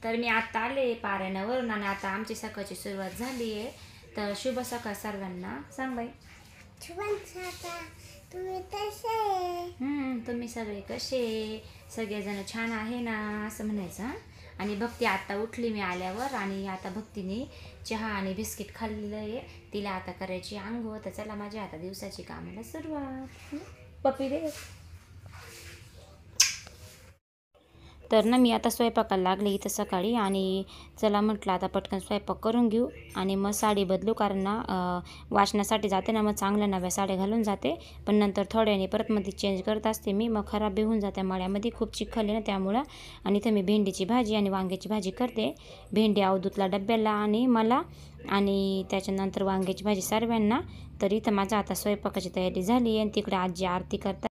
तर मी आता आले पारायणावरून आणि आता आमची सकाळची सुरुवात झाली आहे. तर शुभ सकाळ सर्वांना. सांग बाई. शुभ सकाळ. तुम्ही कसे? तुम्ही सगळे कसे? सगळेजण छान आहे ना असं म्हणायचं. आणि भक्ती आता उठली मी आल्यावर आणि आता भक्तीने चहा आणि बिस्किट खाल्लेलं आहे. तिला आता करायची आंघोळ. तर चला माझ्या आता दिवसाची कामाला सुरुवात. पप्पी दे. तर ना मी आता स्वयंपाकाला लागले इथं सकाळी आणि चला म्हटलं आता पटकन स्वयंपाक करून घेऊ आणि मग साडी बदलू. कारण ना वाचनासाठी जाते ना, मग चांगल्या नव्या साड्या घालून जाते. पण नंतर थोड्याने परत मध्ये चेंज करत असते मी, मग खराब बी होऊन जाते मळ्यामध्ये खूप चिखल ना त्यामुळं. आणि इथं मी भेंडीची भाजी आणि वांग्याची भाजी करते. भेंडी अवधूतला डब्याला आणि मला, आणि त्याच्यानंतर वांग्याची भाजी सर्वांना. तर इथं माझा आता स्वयंपाकाची तयारी झाली आणि तिकडे आजी आरती करतात.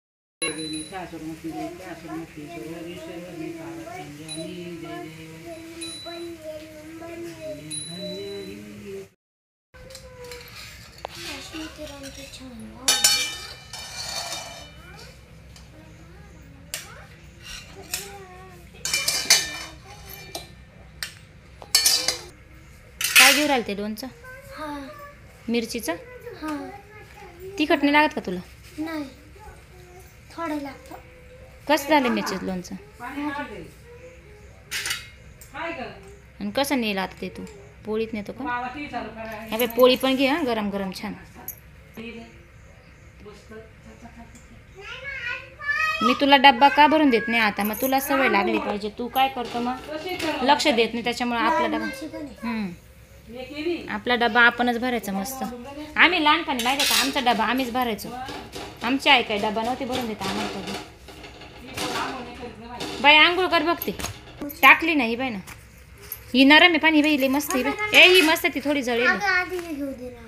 काय घेऊन राहिले ते लोणचं? मिरचीचं? तिखट नाही लागत का तुला? नाही, थोडं लागतं. कसं झालं मिरचीचं लोणचं? आणि कसं नेलं आता ते? तू पोळीत नेतो का? ह्या पोळी पण घे. गरम गरम छान. मी तुला डब्बा का भरून देत नाही आता? मग तुला सवय लागली पाहिजे. तू काय करतो मग? लक्ष देत नाही. त्याच्यामुळे आपला डबा आपणच भरायचा मस्त. आम्ही लहानपणी माहिती का आमचा डबा आम्हीच भरायचो. आमची आई काही डबा नव्हती भरून देत आम्हाला कधी. बाई आंघोळ कर बघते. टाकली नाही बाई ना. ही नरम आहे पाणी बाई, लई मस्त आहे. ही मस्त ती थोडी जळेल.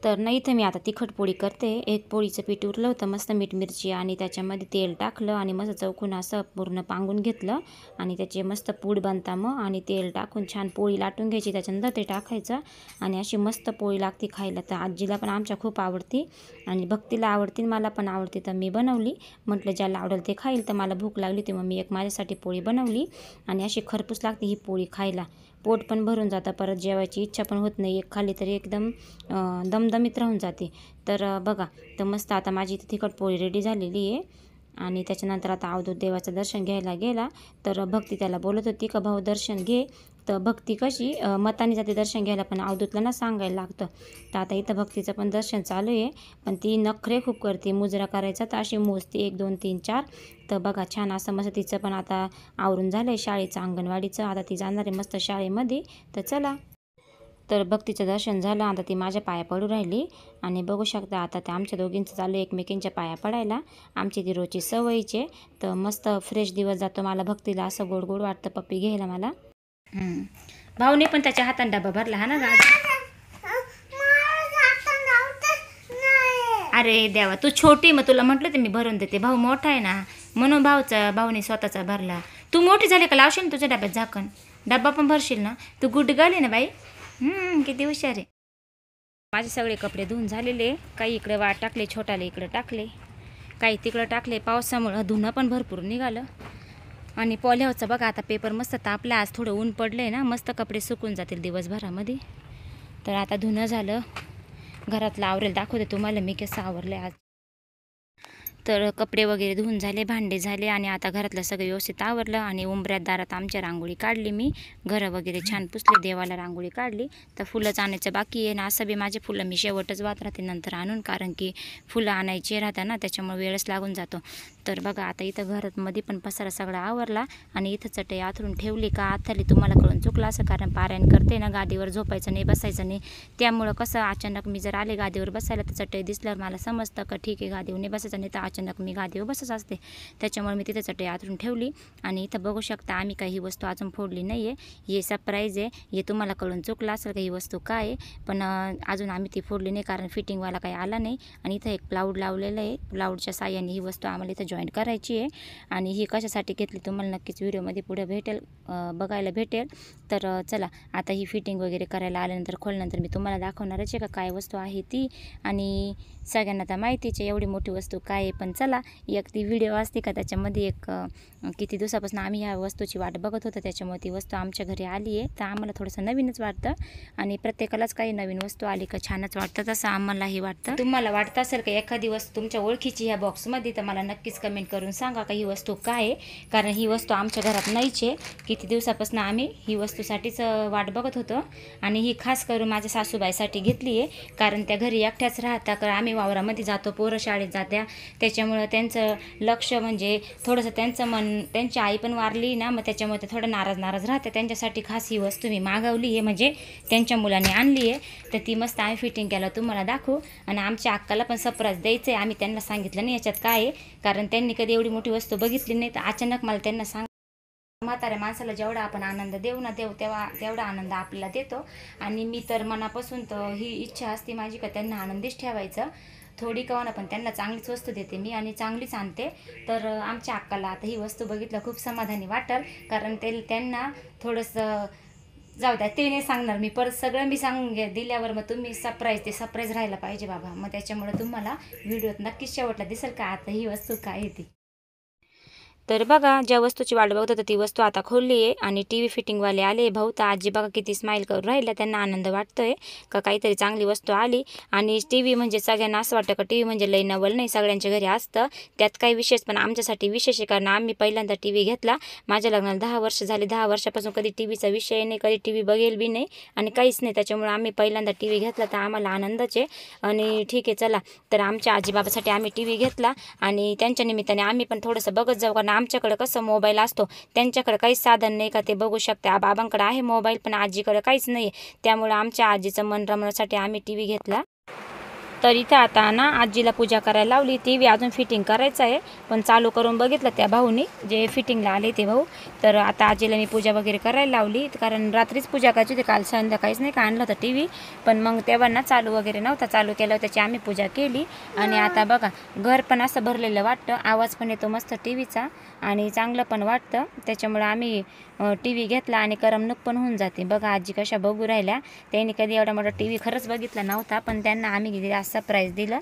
तर नाही इथं मी आता तिखट पोळी करते. एक पोळीचं पीठ उरलं होतं मस्त मीठ मिरची आणि त्याच्यामध्ये तेल टाकलं आणि मस्त चौकून असं पूर्ण पांगून घेतलं आणि त्याचे मस्त पूड बनता मग. आणि तेल टाकून छान पोळी लाटून घ्यायची, त्याच्यानंतर ते टाकायचं आणि अशी मस्त पोळी लागते खायला. तर आजीला पण आमच्या खूप आवडती आणि भक्तीला आवडती, मला पण आवडते. तर मी बनवली. म्हटलं ज्याला आवडेल ते खाईल. तर मला भूक लागली होती, मग मी एक माझ्यासाठी पोळी बनवली आणि अशी खरपूस लागते ही पोळी खायला. पोट पण भरून जातं, परत जेवायची इच्छा पण होत नाही. एक खाली तरी एकदम दमदमीत राहून जाते. तर बघा, तर मस्त आता माझी इथे तिखट पोळी रेडी झालेली आहे. आणि त्याच्यानंतर आता अवधूत देवाचं दर्शन घ्यायला गेला. तर भक्ती त्याला बोलत होती का भाऊ दर्शन घे. तर भक्ती कशी मताने जाते दर्शन घ्यायला, पण अवधूतला ना सांगायला लागतं. तर आता इथं भक्तीचं पण दर्शन चालू आहे, पण ती नखरे खूप करते. मुजरा करायचा तर अशी मोजते 1 2 3 4. तर बघा छान असं मस्त तिचं पण आता आवरून झालं आहे शाळेचं, अंगणवाडीचं. आता ती जाणार आहे मस्त शाळेमध्ये. तर चला. तर भक्तीचं दर्शन झालं. आता ती माझ्या पाया पडू राहिली आणि बघू शकता आता ते आमच्या दोघींचं चालू एकमेकींच्या पाया पडायला. आमची ती रोजची सवयीचे. तर मस्त फ्रेश दिवस जातो. मला भक्तीला असं गोड गोड वाटतं पप्पी घ्यायला मला. भाऊने पण त्याच्या हाताने डबा भरला हा ना गाज. अरे देवा, तू छोटी, मग तुला म्हटलं ते मी भरून देते. भाऊ मोठा आहे ना म्हणून भाऊने स्वतःचा भरला. तू मोठी झाली का लावशील ना तुझ्या डब्यात झाकण? डब्बा पण भरशील ना? तू गुड गर्ल आहे ना बाई. किती हुशार आहे. माझे सगळे कपडे धुवून झालेले. काही इकडे वाट टाकले, छोटाले इकडे टाकले, काही तिकडं टाकले. पावसामुळं धुणं पण भरपूर निघालं. आणि पॉल्यावरचं बघा आता पेपर मस्त तापला. आज थोडं ऊन पडलं आहे ना, मस्त कपडे सुकून जातील दिवसभरामध्ये. तर आता धुणं झालं. घरातलं आवरेल दाखवते तुम्हाला मी कसं आवरलं आज. तर कपडे वगैरे धुवून झाले, भांडे झाले आणि आता घरातलं सगळं व्यवस्थित आवरलं. आणि उंबऱ्यात दारात आमच्या रांगोळी काढली मी. घरं वगैरे छान पुसले, देवाला रांगोळी काढली. तर फुलंच आणायचं बाकी आहे ना. असं बी माझे फुलं मी शेवटच वाहत राहते नंतर आणून, कारण की फुलं आणायची राहतात ना, त्याच्यामुळे वेळच लागून जातो. तर बघा आता इथं घरामध्ये पण पसारा सगळा आवरला आणि इथं चटई आथरून ठेवली का आथरली. तुम्हाला कळून चुकलं असं, कारण पारायण करते ना, गादीवर झोपायचं नाही, बसायचं नाही. त्यामुळं कसं अचानक मी जर आले गादीवर बसायला तर चटई दिसल्यावर मला समजतं का ठीक आहे गादीवर नाही बसायचं, नाही तर अचानक मी गादीवर बसत असते. त्याच्यामुळे मी तिथं चटई आथरून ठेवली. आणि इथं बघू शकता आम्ही काही वस्तू अजून फोडली नाही आहे. हे सरप्राईज आहे. हे तुम्हाला कळून चुकलं असेल का ही वस्तू काय आहे, पण अजून आम्ही ती फोडली नाही कारण फिटिंगवाला काही आला नाही. आणि इथं एक प्लाऊड लावलेलं आहे. प्लाऊडच्या साह्याने ही वस्तू आम्हाला इथं जॉईन करायची आहे. आणि ही कशासाठी घेतली तुम्हाला नक्कीच व्हिडिओमध्ये पुढे बघायला भेटेल. तर चला आता ही फिटिंग वगैरे करायला आल्यानंतर खोलल्यानंतर मी तुम्हाला दाखवणारच आहे का काय वस्तू आहे ती. आणि सगळ्यांना तर माहितीच आहे एवढी मोठी वस्तू काय आहे. पण चला एक ती व्हिडिओ असते का त्याच्यामध्ये एक किती दिवसापासून आम्ही ह्या वस्तूची वाट बघत होतो, त्याच्यामुळे ती वस्तू आमच्या घरी आली आहे. तर आम्हाला थोडंसं नवीनच वाटतं आणि प्रत्येकालाच काही नवीन वस्तू आली का छानच वाटतं, तसं आम्हालाही वाटतं. तुम्हाला वाटतं असेल का एखादी वस्तू तुमच्या ओळखीची ह्या बॉक्समध्ये, तर मला नक्कीच कमेंट करून सांगा का ही वस्तू काय आहे. कारण ही वस्तू आमच्या घरात नाहीच आहे. किती दिवसापासून आम्ही ही वस्तूसाठीच वाट बघत होतो. आणि ही खास करून माझ्या सासूबाईसाठी घेतली आहे. कारण त्या घरी एकट्याच राहता, कारण आम्ही वावरामध्ये जातो, पोरं शाळेत जात्या, त्याच्यामुळं त्यांचं लक्ष म्हणजे थोडंसं त्यांचं मन, त्यांची आई पण वारली ना, मग त्याच्यामुळे ते थोडं नाराज राहते. त्यांच्यासाठी खास ही वस्तू मी मागवली आहे, म्हणजे त्यांच्या मुलाने आणली आहे. तर ती मस्त आम्ही फिटिंग केलं तुम्हाला दाखवू. आणि आमच्या अक्काला पण सरप्राईज द्यायचं आहे. आम्ही त्यांना सांगितलं नाही याच्यात काय आहे, कारण त्यांनी कधी एवढी मोठी वस्तू बघितली नाही. तर अचानक मला त्यांना म्हाताऱ्या माणसाला जेवढा आपण आनंद देऊ ना तेवढा आनंद आपल्याला देतो. आणि मी तर मनापासून तर ही इच्छा असते माझी का त्यांना आनंदीच ठेवायचं. थोडी कवाना पण त्यांना चांगलीच वस्तू देते मी आणि चांगलीच आणते. तर आमच्या अक्काला आता ही वस्तू बघितलं खूप समाधानी वाटेल. कारण त्यांना थोडंसं जाऊ द्या, ते नाही सांगणार मी, परत सगळं मी दिल्यावर मग तुम्ही सरप्राईज राहायला पाहिजे बाबा. मग त्याच्यामुळे तुम्हाला व्हिडिओत नक्कीच शेवटला दिसेल का आता ही वस्तू काय आहे ती. तर बघा ज्या वस्तूची वाट बघत होतं ती वस्तू आता खोलली आहे. आणि टी व्ही फिटिंगवाले आले भाऊ, तर आजी बघा किती स्माईल करून राहिल्या, त्यांना आनंद वाटतोय का काहीतरी चांगली वस्तू आली. आणि टी व्ही म्हणजे सगळ्यांना असं वाटतं का टी व्ही म्हणजे लई नवल नाही, सगळ्यांच्या घरी असतं, त्यात काही विशेष. पण आमच्यासाठी विशेष आहे, कारण आम्ही पहिल्यांदा टी व्ही घेतला. माझ्या लग्नाला 10 वर्ष झाली, 10 वर्षापासून कधी टी व्हीचा विषय नाही, कधी टी व्ही बघेल बी नाही आणि काहीच नाही. त्याच्यामुळे आम्ही पहिल्यांदा टी व्ही घेतला, तर आम्हाला आनंदच आहे. आणि ठीक आहे चला, तर आमच्या आजीबाबासाठी आम्ही टी व्ही घेतला. आणि त्यांच्या निमित्ताने आम्ही पण थोडंसं बघत जाऊ, कारण आमच्याकडे कसं मोबाईल असतो, त्यांच्याकडे काहीच साधन नाही का ते बघू शकते. बाबांकडे आहे मोबाईल, पण आजीकडे काहीच नाही. त्यामुळे आमच्या आजीचं मन रमण्यासाठी आम्ही टी व्ही घेतला. तर इथं आता ना आजीला पूजा करायला लावली. टी व्ही अजून फिटिंग करायचं आहे, पण चालू करून बघितलं त्या भाऊनी, जे फिटिंगला आले ते भाऊ. तर आता आजीला मी पूजा वगैरे करायला लावली, कारण रात्रीच पूजा करायची होती, काल संध्याकाळीच नाही का आणलं होतं टी व्ही. पण मग तेव्हा ना चालू वगैरे नव्हता, चालू केलं त्याची आम्ही पूजा केली. आणि आता बघा घर पण असं भरलेलं वाटतं, आवाज पण येतो मस्त टी व्हीचा आणि चांगलं पण वाटतं. त्याच्यामुळे आम्ही टी व्ही घेतला आणि करमणूक पण होऊन जाते. बघा आजी कशा बघू राहिल्या, त्यांनी कधी एवढा मोठा टी व्ही खरंच बघितला नव्हता, पण त्यांना आम्ही सरप्राईज दिलं.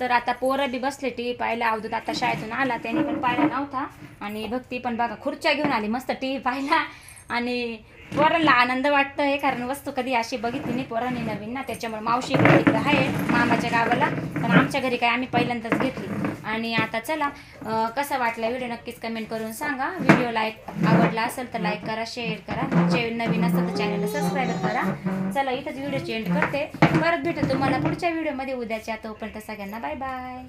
तर आता पोरं बी बसले टी व्ही पाहायला. अवधूत आता शाळेतून आला, त्यांनी पण पाहिला नव्हता. आणि भक्ती पण बघा खुर्च्या घेऊन आली मस्त टी व्ही पाहायला. आणि पोरांना आनंद वाटतोय, कारण वस्तू कधी अशी बघितली नाही पोरांनी नवीन ना, त्याच्यामुळे मावशी तिकडे आहे मामाच्या गावाला, पण आमच्या घरी काय आम्ही पहिल्यांदाच घेतली. आणि आता चला कसा वाटला व्हिडिओ नक्कीच कमेंट करून सांगा. व्हिडिओ आवडला असेल तर लाईक करा, शेअर करा, नवीन असेल तर चॅनलला सबस्क्राईब करा. चला इथंच व्हिडिओची एंड करते, परत भेटू तुम्हाला पुढच्या व्हिडिओमध्ये उद्याच्या. तोपर्यंत सगळ्यांना बाय बाय.